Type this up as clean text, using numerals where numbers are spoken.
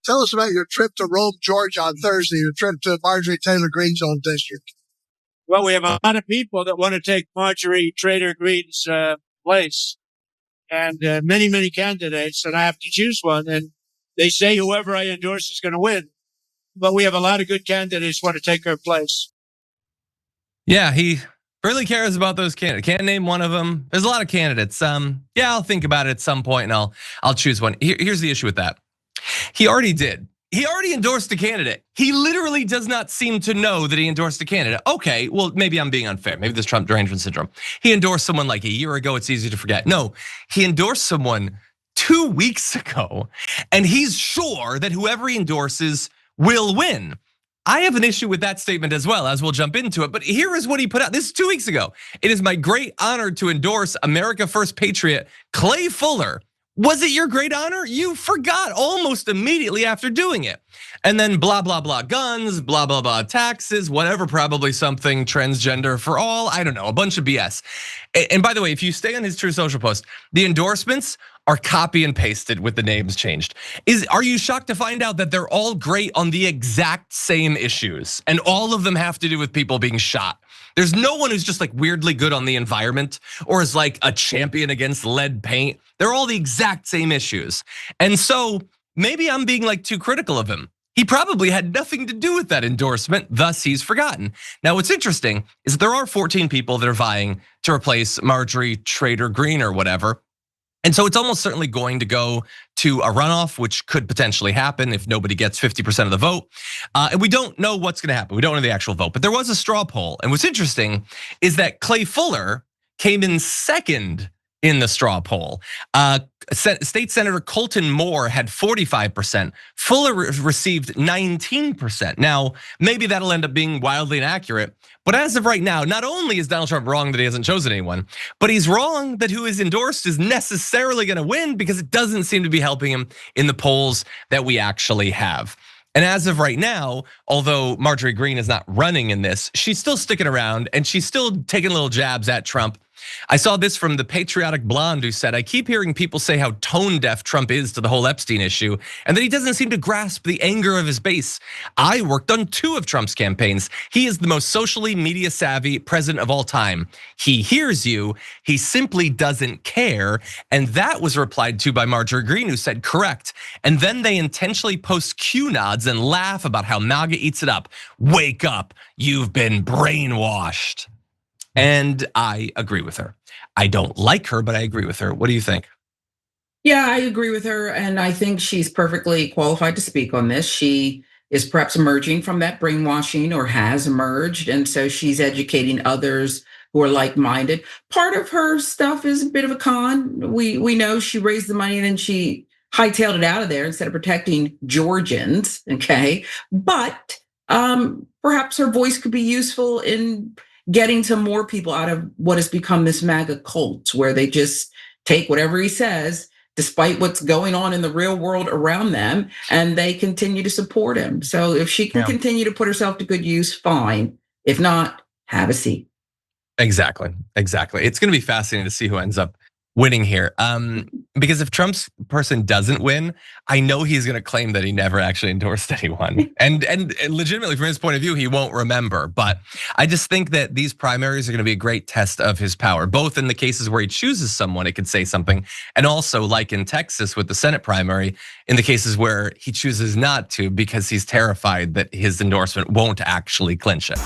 tell us about your trip to Rome, Georgia on Thursday, your trip to Marjorie Taylor Greene's own district. Well, we have a lot of people that want to take Marjorie Taylor Greene's place, and many, many candidates, and I have to choose one. And they say whoever I endorse is going to win. But we have a lot of good candidates who want to take her place. Yeah, he really cares about those candidates. Can't name one of them. There's a lot of candidates. Yeah, I'll think about it at some point and I'll choose one. Here's the issue with that. He already did. He already endorsed a candidate. He literally does not seem to know that he endorsed a candidate. Okay, well, maybe I'm being unfair. Maybe there's Trump derangement syndrome. He endorsed someone like a year ago. It's easy to forget. No, he endorsed someone 2 weeks ago, and he's sure that whoever he endorses will win. I have an issue with that statement as well, as we'll jump into it. But here is what he put out. This is 2 weeks ago. It is my great honor to endorse America First patriot Clay Fuller. Was it your great honor? You forgot almost immediately after doing it. And then blah, blah, blah guns, blah, blah, blah taxes, whatever, probably something transgender for all. I don't know, a bunch of BS. And by the way, if you stay on his True Social post, the endorsements are copy and pasted with the names changed. Are you shocked to find out that they're all great on the exact same issues and all of them have to do with people being shot? There's no one who's just like weirdly good on the environment or is like a champion against lead paint. They're all the exact same issues. And so maybe I'm being like too critical of him. He probably had nothing to do with that endorsement, thus he's forgotten. Now what's interesting is that there are 14 people that are vying to replace Marjorie Taylor Greene or whatever. And so it's almost certainly going to go to a runoff, which could potentially happen if nobody gets 50% of the vote. And we don't know what's gonna happen. We don't know the actual vote, but there was a straw poll. And what's interesting is that Clay Fuller came in second in the straw poll. State Senator Colton Moore had 45%. Fuller received 19%. Now, maybe that'll end up being wildly inaccurate, but as of right now, not only is Donald Trump wrong that he hasn't chosen anyone, but he's wrong that who is endorsed is necessarily gonna win because it doesn't seem to be helping him in the polls that we actually have. And as of right now, although Marjorie Greene is not running in this, she's still sticking around and she's still taking little jabs at Trump. I saw this from the patriotic blonde who said, I keep hearing people say how tone deaf Trump is to the whole Epstein issue and that he doesn't seem to grasp the anger of his base. I worked on 2 of Trump's campaigns. He is the most socially media savvy president of all time. He hears you, he simply doesn't care. And that was replied to by Marjorie Greene who said, correct. And then they intentionally post Q nods and laugh about how MAGA eats it up. Wake up, you've been brainwashed. And I agree with her. I don't like her, but I agree with her. What do you think? Yeah, I agree with her. And I think she's perfectly qualified to speak on this. She is perhaps emerging from that brainwashing or has emerged. And so she's educating others who are like-minded. Part of her stuff is a bit of a con. We know she raised the money and then she hightailed it out of there instead of protecting Georgians, okay? But perhaps her voice could be useful in getting to more people out of what has become this MAGA cult, where they just take whatever he says, despite what's going on in the real world around them, and they continue to support him. So if she can continue to put herself to good use, fine. If not, have a seat. Exactly. It's gonna be fascinating to see who ends up winning here. Because if Trump's person doesn't win, I know he's gonna claim that he never actually endorsed anyone. And legitimately from his point of view, he won't remember. But I just think that these primaries are gonna be a great test of his power, both in the cases where he chooses someone, it could say something, and also like in Texas with the Senate primary, in the cases where he chooses not to because he's terrified that his endorsement won't actually clinch it.